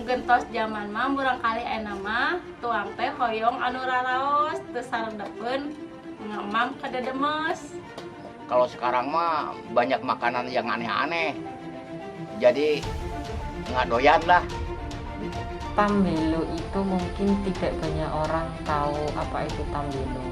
gentos zaman mah barangkali mah tuang teh hoyong anu raraos teu sarendepeun ngemam kada demes. Kalau sekarang mah banyak makanan yang aneh-aneh. Jadi nggak doyan lah. Tambelo itu mungkin tidak banyak orang tahu apa itu tambelo.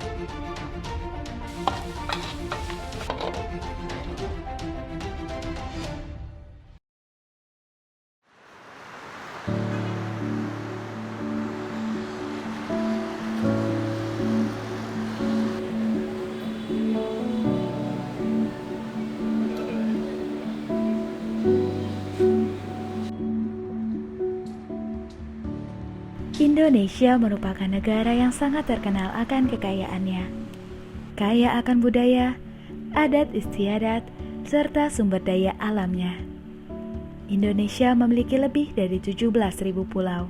Indonesia merupakan negara yang sangat terkenal akan kekayaannya. Kaya akan budaya, adat istiadat, serta sumber daya alamnya. Indonesia memiliki lebih dari 17.000 pulau.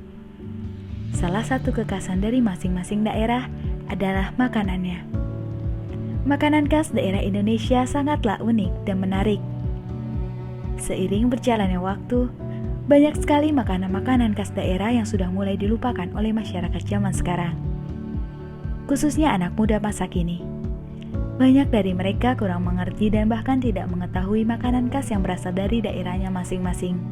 Salah satu kekhasan dari masing-masing daerah adalah makanannya. Makanan khas daerah Indonesia sangatlah unik dan menarik. Seiring berjalannya waktu, banyak sekali makanan-makanan khas daerah yang sudah mulai dilupakan oleh masyarakat zaman sekarang. Khususnya anak muda masa kini. Banyak dari mereka kurang mengerti dan bahkan tidak mengetahui makanan khas yang berasal dari daerahnya masing-masing.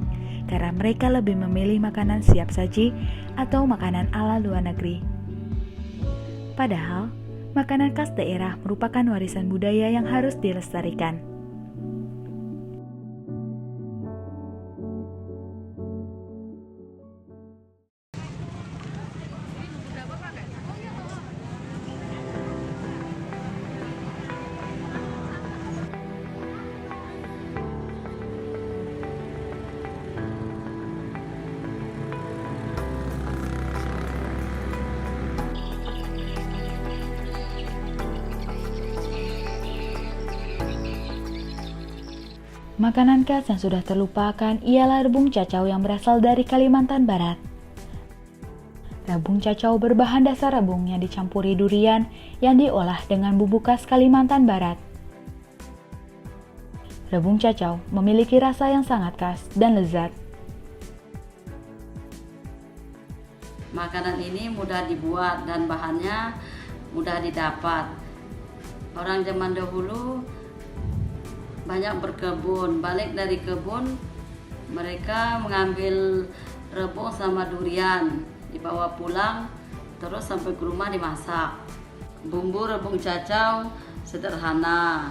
Karena mereka lebih memilih makanan siap saji atau makanan ala luar negeri. Padahal, makanan khas daerah merupakan warisan budaya yang harus dilestarikan. Makanan khas yang sudah terlupakan ialah rebung cacau yang berasal dari Kalimantan Barat. Rebung cacau berbahan dasar rebung yang dicampuri durian yang diolah dengan bumbu khas Kalimantan Barat. Rebung cacau memiliki rasa yang sangat khas dan lezat. Makanan ini mudah dibuat dan bahannya mudah didapat. Orang zaman dahulu banyak berkebun, balik dari kebun mereka mengambil rebung sama durian, dibawa pulang terus sampai ke rumah dimasak. Bumbu rebung cacau sederhana,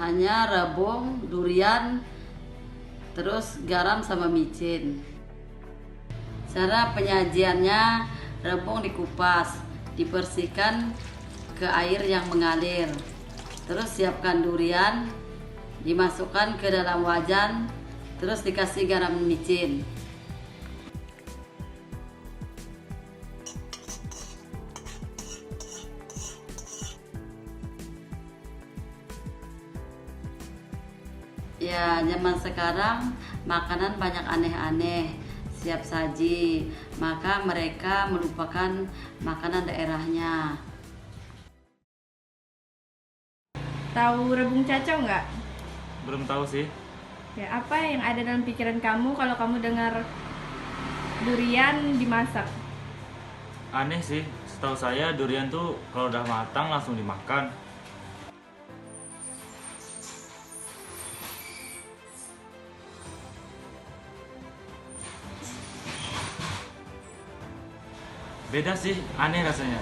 hanya rebung, durian, terus garam sama micin. Cara penyajiannya, rebung dikupas, dibersihkan ke air yang mengalir. Terus siapkan durian, dimasukkan ke dalam wajan, terus dikasih garam micin. Ya, zaman sekarang makanan banyak aneh-aneh, siap saji, maka mereka melupakan makanan daerahnya. Tahu rebung cacau nggak? Belum tahu sih. Ya, apa yang ada dalam pikiran kamu kalau kamu dengar durian dimasak? Aneh sih, setahu saya durian tuh kalau udah matang langsung dimakan. Beda sih, aneh rasanya.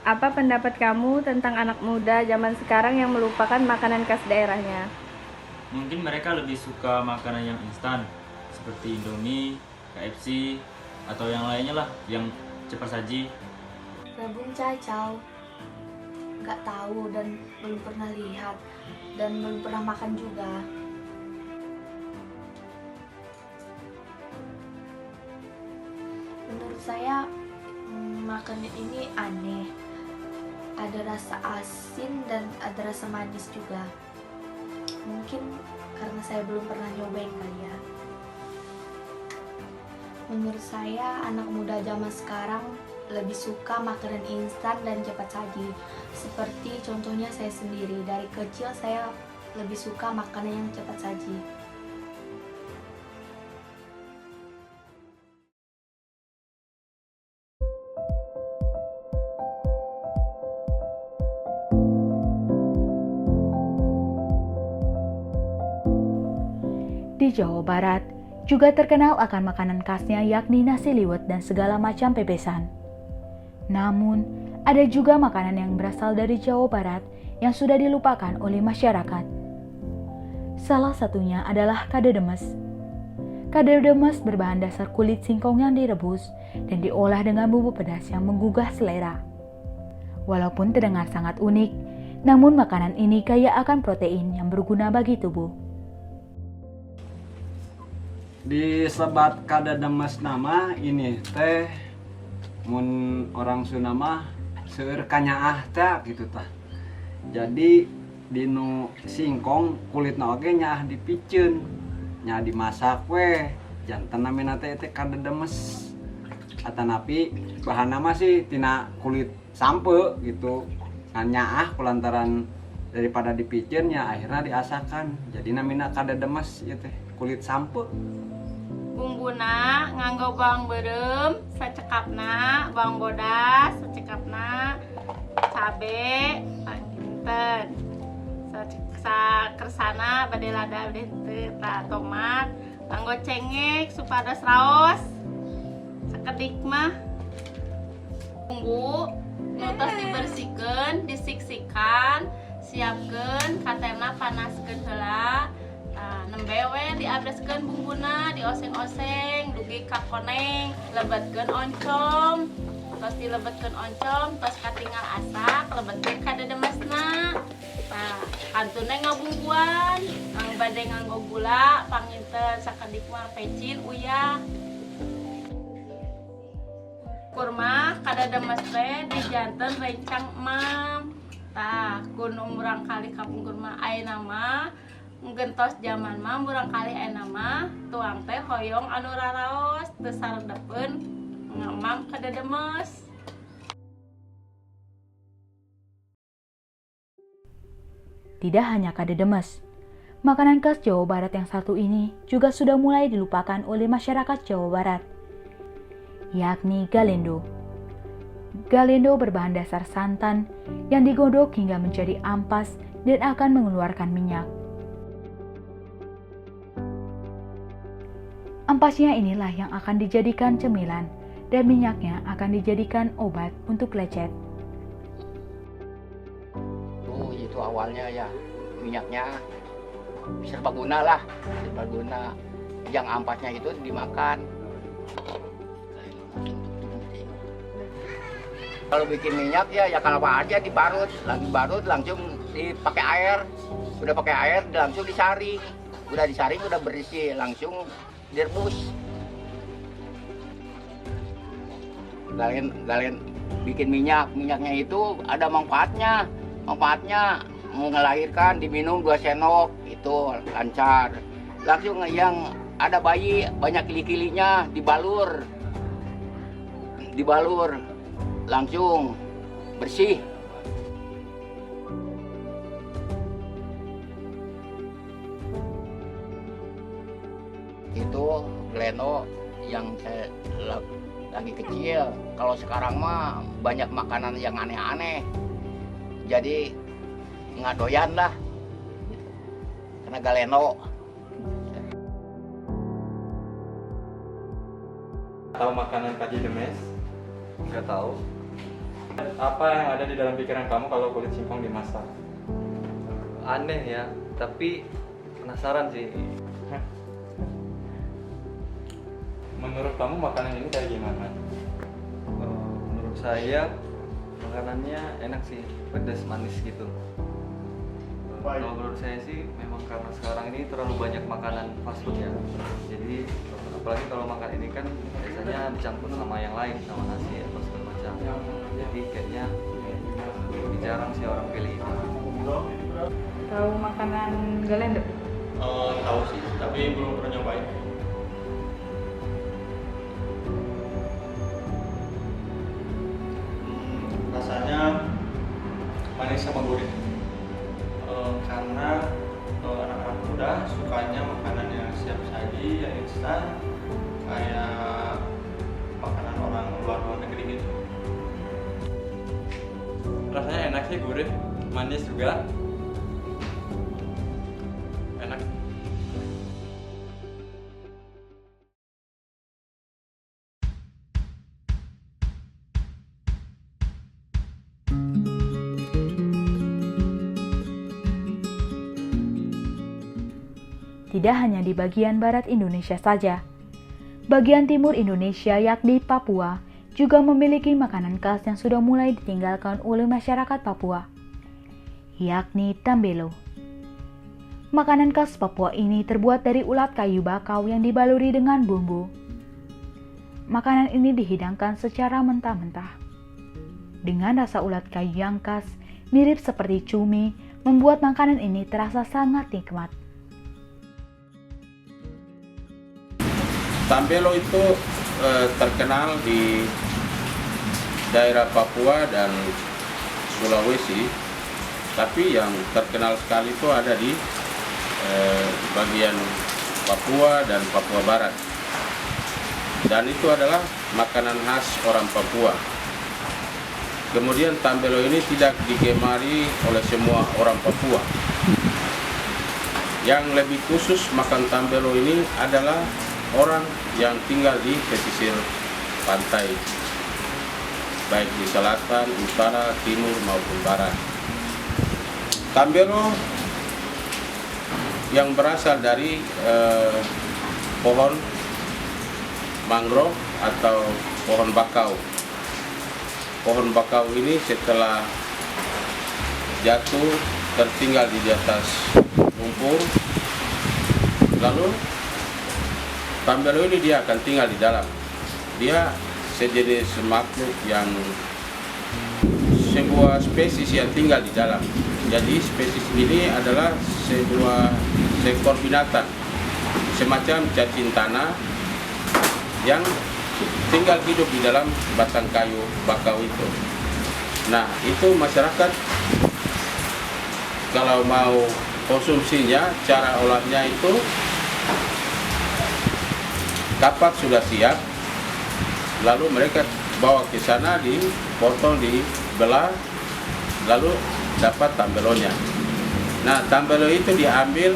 Apa pendapat kamu tentang anak muda zaman sekarang yang melupakan makanan khas daerahnya? Mungkin mereka lebih suka makanan yang instan, seperti Indomie, KFC, atau yang lainnya lah, yang cepat saji. Rebung cacau, nggak tahu dan belum pernah lihat dan belum pernah makan juga. Menurut saya makanan ini aneh. Ada rasa asin dan ada rasa manis juga. Mungkin karena saya belum pernah nyobain kali ya. Menurut saya anak muda zaman sekarang lebih suka makanan instan dan cepat saji. Seperti contohnya saya sendiri, dari kecil saya lebih suka makanan yang cepat saji. di Jawa Barat juga terkenal akan makanan khasnya yakni nasi liwet dan segala macam pepesan. Namun, ada juga makanan yang berasal dari Jawa Barat yang sudah dilupakan oleh masyarakat. Salah satunya adalah kade demes. Kade demes berbahan dasar kulit singkong yang direbus dan diolah dengan bumbu pedas yang menggugah selera. Walaupun terdengar sangat unik, namun makanan ini kaya akan protein yang berguna bagi tubuh. Disebat kada demes nama ini teh mun orang Sunda mah seueur kanyaah teh gitu tah. Jadi dinu singkong kulitna oge nyaah dipiceun, nyaah dimasak we. Janten namina teh kada demes. Atanapi bahanna mah sih tina kulit sampe gitu. Nyaah kulantaran daripada dipiceun nya akhirnya diasakan. Jadi namina kada demes ieu teh kulit sampe. Bumbuna nganggo bawang berem sacekapna, bawang bodas sacekapna, cabe panginten, sakersana bade lada dente, tomat, nganggo cengek supados raos, sakedik mah bumbu nutos dibersihkeun, disiksikan, siapkeun, katena panaskeun heula. Nembe we diabreskeun bumbuna, dioseng-oseng, dugi ka koneng, lebetkeun oncom. Tos dilebetkeun oncom, tos katinggal asak, lebetkeun ka dedemesna. Kantuna ngabumbuan, ang bade nganggo gula, panginten sakedik mah pecin uyah. Kurma kada demes teh dijanten rencang emam. Kun umurang kali kapung kurma ayeuna mah gentos zaman mah murang kali ayeuna mah tuang teh hoyong anu raraos teu saredepeun ngamam kada demes. Tidak hanya kade demes, makanan khas Jawa Barat yang satu ini juga sudah mulai dilupakan oleh masyarakat Jawa Barat, yakni galendo. Galendo berbahan dasar santan yang digodok hingga menjadi ampas dan akan mengeluarkan minyak. Ampasnya inilah yang akan dijadikan cemilan dan minyaknya akan dijadikan obat untuk lecet. Itu awalnya ya minyaknya serbaguna lah, serbaguna. Yang ampasnya itu dimakan. Kalau bikin minyak ya kalau apa aja diparut, langsung dipakai air. Udah pakai air langsung disaring. Udah disaring udah bersih langsung direbus. Galen bikin minyaknya itu ada manfaatnya melahirkan diminum 2 sendok itu lancar. Langsung yang ada bayi banyak kili-kilinya dibalur langsung bersih. Itu Gleno yang saya lagi kecil. Kalau sekarang mah banyak makanan yang aneh-aneh. Jadi nggak doyan lah. Karena Galeno. Tahu makanan kaji demes? Nggak tahu. Apa yang ada di dalam pikiran kamu kalau kulit singkong dimasak? Aneh ya, tapi penasaran sih. Menurut kamu makanan ini kayak gimana? Menurut saya makanannya enak sih, pedas manis gitu. Kalau menurut saya sih memang karena sekarang ini terlalu banyak makanan fast food ya. Jadi apalagi kalau makan ini kan biasanya dicampur sama yang lain, sama nasi atau segala macam. Jadi kayaknya jarang sih orang pilih itu. Tahu makanan galendo? Tahu sih, tapi belum pernah nyobain. Rasanya manis sama gurih. Karena anak-anak muda sukanya makanan yang siap saji, yang instan, kayak makanan orang luar negeri gitu. Rasanya enak sih, gurih, manis juga. Enak. tidak hanya di bagian barat Indonesia saja. Bagian timur Indonesia yakni Papua juga memiliki makanan khas yang sudah mulai ditinggalkan oleh masyarakat Papua, yakni tambelo. Makanan khas Papua ini terbuat dari ulat kayu bakau yang dibaluri dengan bumbu. Makanan ini dihidangkan secara mentah-mentah. Dengan rasa ulat kayu yang khas, mirip seperti cumi, membuat makanan ini terasa sangat nikmat. Tambelo itu terkenal di daerah Papua dan Sulawesi, tapi yang terkenal sekali itu ada di bagian Papua dan Papua Barat. Dan itu adalah makanan khas orang Papua. Kemudian tambelo ini tidak digemari oleh semua orang Papua. Yang lebih khusus makan tambelo ini adalah orang yang tinggal di pesisir pantai, baik di selatan, utara, timur maupun barat. Tambelo yang berasal dari pohon mangrove atau pohon bakau. Pohon bakau ini setelah jatuh tertinggal di atas lumpur, lalu tambelo ini dia akan tinggal di dalam. Dia sejenis makhluk yang sebuah spesies yang tinggal di dalam. Jadi spesies ini adalah sebuah seekor binatang semacam cacing tanah yang tinggal hidup di dalam batang kayu bakau itu. Nah, itu masyarakat kalau mau konsumsinya, cara olahnya itu kapak sudah siap, lalu mereka bawa ke sana, dipotong, dibelah, lalu dapat tambelonya. Nah, tambelo itu diambil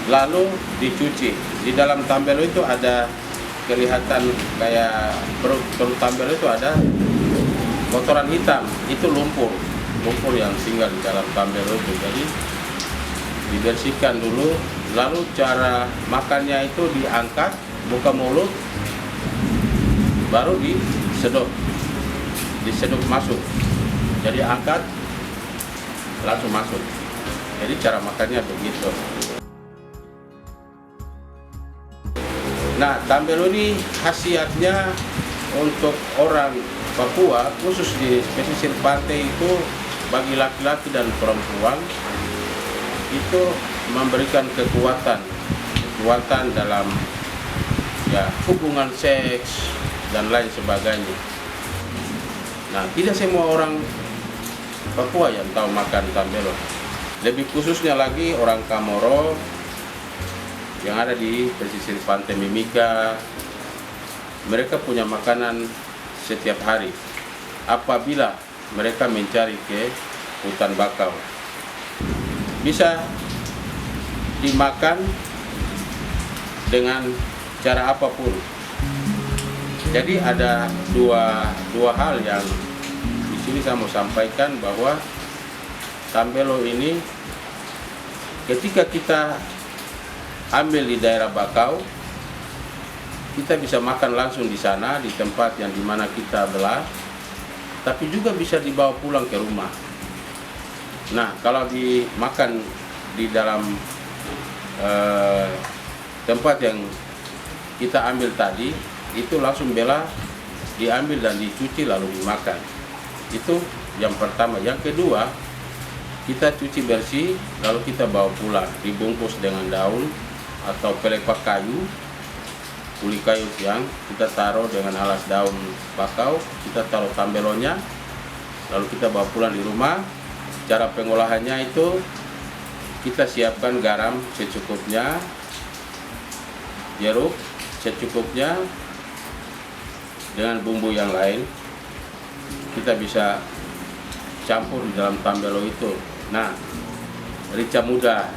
lalu dicuci. Di dalam tambelo itu ada kelihatan kayak perut tambelo itu ada kotoran hitam, itu lumpur yang tinggal di dalam tambelo itu. Jadi dibersihkan dulu, lalu cara makannya itu diangkat, buka mulut, baru disedot masuk. Jadi angkat, langsung masuk. Jadi cara makannya begitu. Nah, tambelo ini khasiatnya untuk orang Papua, khusus di pesisir pantai itu, bagi laki-laki dan perempuan itu memberikan kekuatan dalam hubungan seks dan lain sebagainya. Nah, tidak semua orang Papua yang tahu makan tambelo. Lebih khususnya lagi orang Kamoro yang ada di pesisir pantai Mimika. Mereka punya makanan setiap hari apabila mereka mencari ke hutan bakau. Bisa dimakan dengan cara apapun. Jadi ada dua hal yang di sini saya mau sampaikan, bahwa tambelo ini ketika kita ambil di daerah bakau, kita bisa makan langsung di sana, di tempat yang dimana kita belah, tapi juga bisa dibawa pulang ke rumah. Nah, kalau dimakan di dalam tempat yang kita ambil tadi, itu langsung belah, diambil dan dicuci lalu dimakan. Itu yang pertama. Yang kedua, kita cuci bersih lalu kita bawa pulang, dibungkus dengan daun atau pelepah kayu, kuli kayu yang kita taruh dengan alas daun bakau, kita taruh tambelonya, lalu kita bawa pulang di rumah. Cara pengolahannya itu kita siapkan garam secukupnya, jeruk secukupnya, dengan bumbu yang lain. Kita bisa campur di dalam tambelo itu. Nah, rica muda.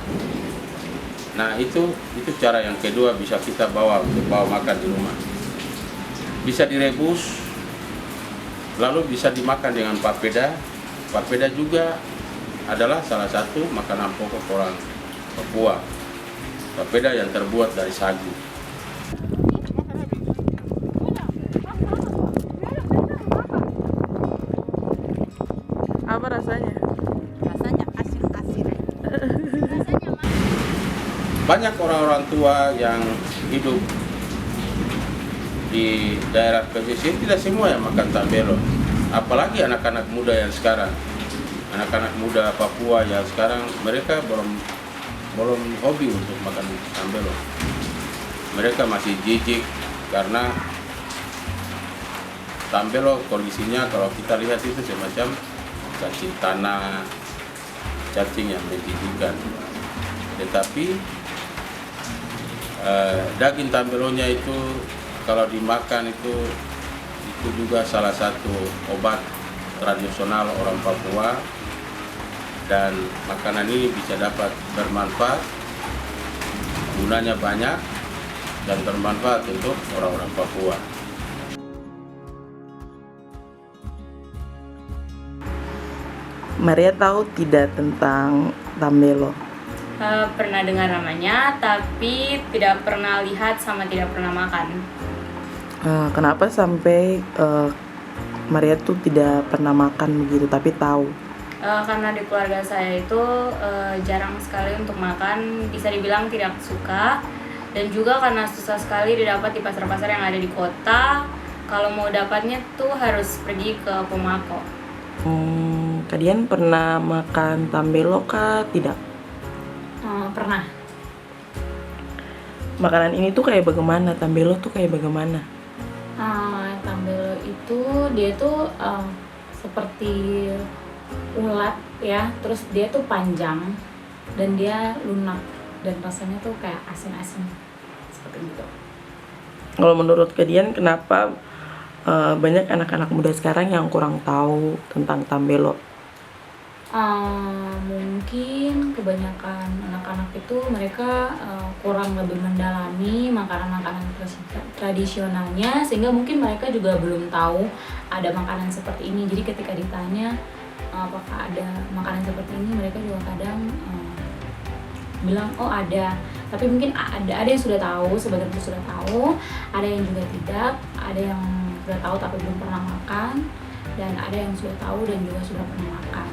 Nah, itu cara yang kedua, bisa kita bawa makan di rumah. Bisa direbus, lalu bisa dimakan dengan papeda. Papeda juga adalah salah satu makanan pokok orang Papua. papeda yang terbuat dari sagu. Apa rasanya? Rasanya asin-asin. Banyak orang-orang tua yang hidup di daerah pesisir tidak semua yang makan tambelo. Apalagi anak-anak muda yang sekarang, anak-anak muda Papua yang sekarang mereka belum hobi untuk makan tambelo. Mereka masih jijik karena tambelo kondisinya kalau kita lihat itu semacam cacing tanah, cacing yang menjijikkan. Tetapi daging tambelonya itu kalau dimakan itu juga salah satu obat tradisional orang Papua, dan makanan ini bisa dapat bermanfaat, gunanya banyak dan bermanfaat untuk orang-orang Papua. Maria tahu tidak tentang tambelo? Pernah dengar namanya, tapi tidak pernah lihat sama tidak pernah makan. Kenapa sampai Maria tuh tidak pernah makan begitu, tapi tahu? Karena di keluarga saya itu jarang sekali untuk makan, bisa dibilang tidak suka. Dan juga karena susah sekali didapat di pasar-pasar yang ada di kota. Kalau mau dapatnya tuh harus pergi ke Pomako. Kalian pernah makan tambelo kah? Tidak? Pernah. Makanan ini tuh kayak bagaimana? Tambelo tuh kayak bagaimana? Tambelo itu dia tuh seperti ulat ya, terus dia tuh panjang dan dia lunak dan rasanya tuh kayak asin-asin seperti itu. Kalau menurut kalian kenapa banyak anak-anak muda sekarang yang kurang tahu tentang tambelo? Mungkin kebanyakan anak-anak itu mereka kurang lebih mendalami makanan-makanan tradisionalnya, sehingga mungkin mereka juga belum tahu ada makanan seperti ini. Jadi ketika ditanya apakah ada makanan seperti ini, mereka juga kadang bilang oh ada, tapi mungkin ada yang sudah tahu, sebagian itu sudah tahu, ada yang juga tidak, ada yang sudah tahu tapi belum pernah makan, dan ada yang sudah tahu dan juga sudah pernah makan.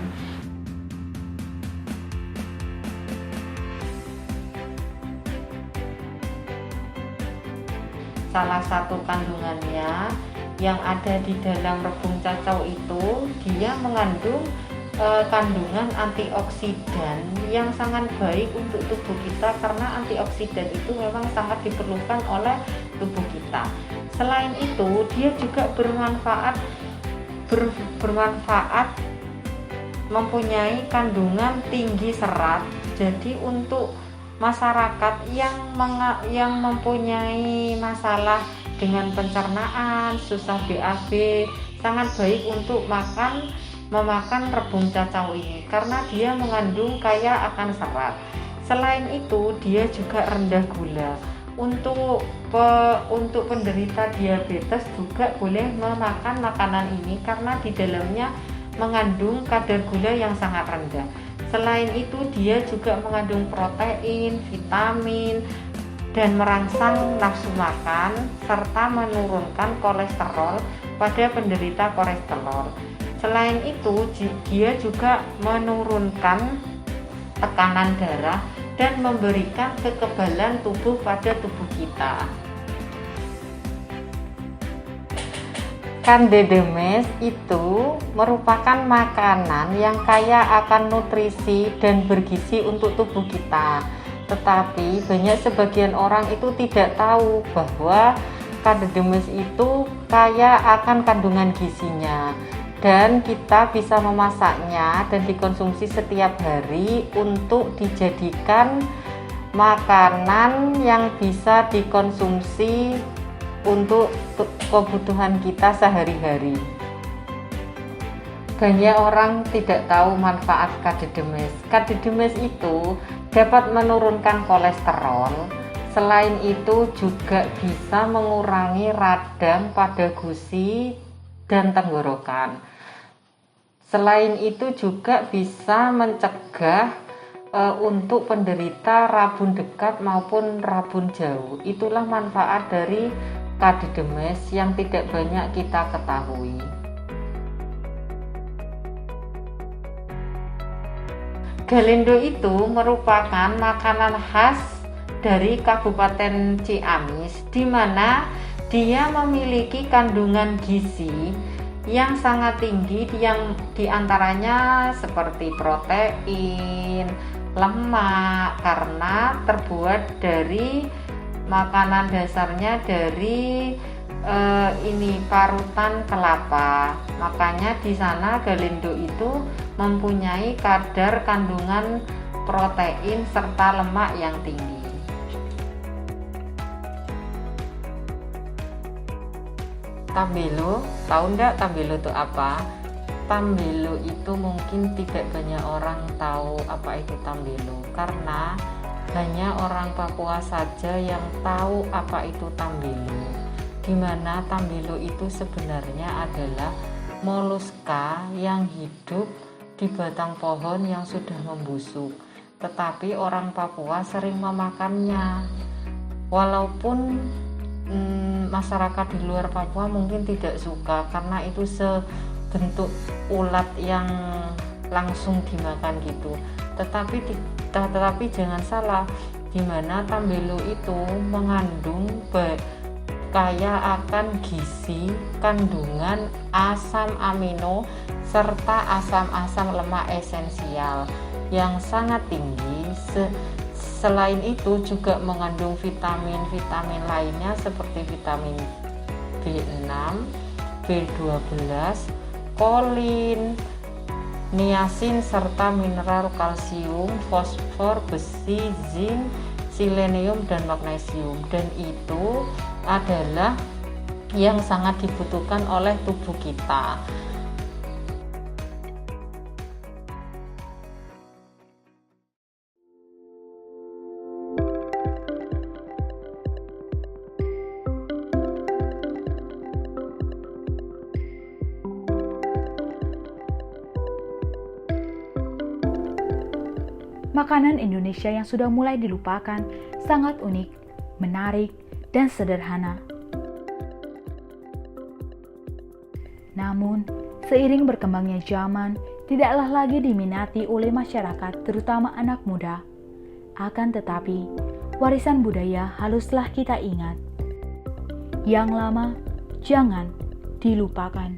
Salah satu kandungannya yang ada di dalam rebung cacau itu, dia mengandung kandungan antioksidan yang sangat baik untuk tubuh kita, karena antioksidan itu memang sangat diperlukan oleh tubuh kita. Selain itu, dia juga bermanfaat mempunyai kandungan tinggi serat. Jadi untuk masyarakat yang mempunyai masalah dengan pencernaan, susah BAB, sangat baik untuk memakan rebung cacau ini karena dia mengandung kaya akan serat. Selain itu, dia juga rendah gula. Untuk penderita diabetes juga boleh memakan makanan ini karena di dalamnya mengandung kadar gula yang sangat rendah. Selain itu, dia juga mengandung protein, vitamin, dan merangsang nafsu makan serta menurunkan kolesterol pada penderita kolesterol. Selain itu, dia juga menurunkan tekanan darah dan memberikan kekebalan tubuh pada tubuh kita. Candidemes itu merupakan makanan yang kaya akan nutrisi dan bergizi untuk tubuh kita. Tetapi banyak sebagian orang itu tidak tahu bahwa Candidemes itu kaya akan kandungan gizinya. Dan kita bisa memasaknya dan dikonsumsi setiap hari untuk dijadikan makanan yang bisa dikonsumsi untuk kebutuhan kita sehari-hari. Banyak orang tidak tahu manfaat Candidemes. Candidemes itu dapat menurunkan kolesterol. Selain itu juga bisa mengurangi radang pada gusi dan tenggorokan. Selain itu juga bisa mencegah untuk penderita rabun dekat maupun rabun jauh. Itulah manfaat dari kadedemes yang tidak banyak kita ketahui. Galendo itu merupakan makanan khas dari Kabupaten Ciamis, di mana dia memiliki kandungan gizi yang sangat tinggi, yang diantaranya seperti protein, lemak, karena terbuat dari makanan dasarnya dari parutan kelapa. Makanya di sana galendo itu mempunyai kadar kandungan protein serta lemak yang tinggi. Tambelo, tahu enggak tambelo itu apa? Tambelo itu mungkin tidak banyak orang tahu apa itu tambelo, karena hanya orang Papua saja yang tahu apa itu tambelo. Dimana tambelo itu sebenarnya adalah moluska yang hidup di batang pohon yang sudah membusuk. Tetapi orang Papua sering memakannya. Walaupun masyarakat di luar Papua mungkin tidak suka karena itu sebentuk ulat yang langsung dimakan gitu. Tetapi jangan salah, di mana tambelo itu mengandung kaya akan gizi, kandungan asam amino serta asam-asam lemak esensial yang sangat tinggi. Selain itu juga mengandung vitamin-vitamin lainnya seperti vitamin B6, B12, kolin, niacin serta mineral kalsium, fosfor, besi, zinc, selenium dan magnesium. Dan itu adalah yang sangat dibutuhkan oleh tubuh kita. Makanan Indonesia yang sudah mulai dilupakan sangat unik, menarik, dan sederhana. Namun, seiring berkembangnya zaman, tidaklah lagi diminati oleh masyarakat, terutama anak muda. Akan tetapi, warisan budaya haruslah kita ingat. Yang lama, jangan dilupakan.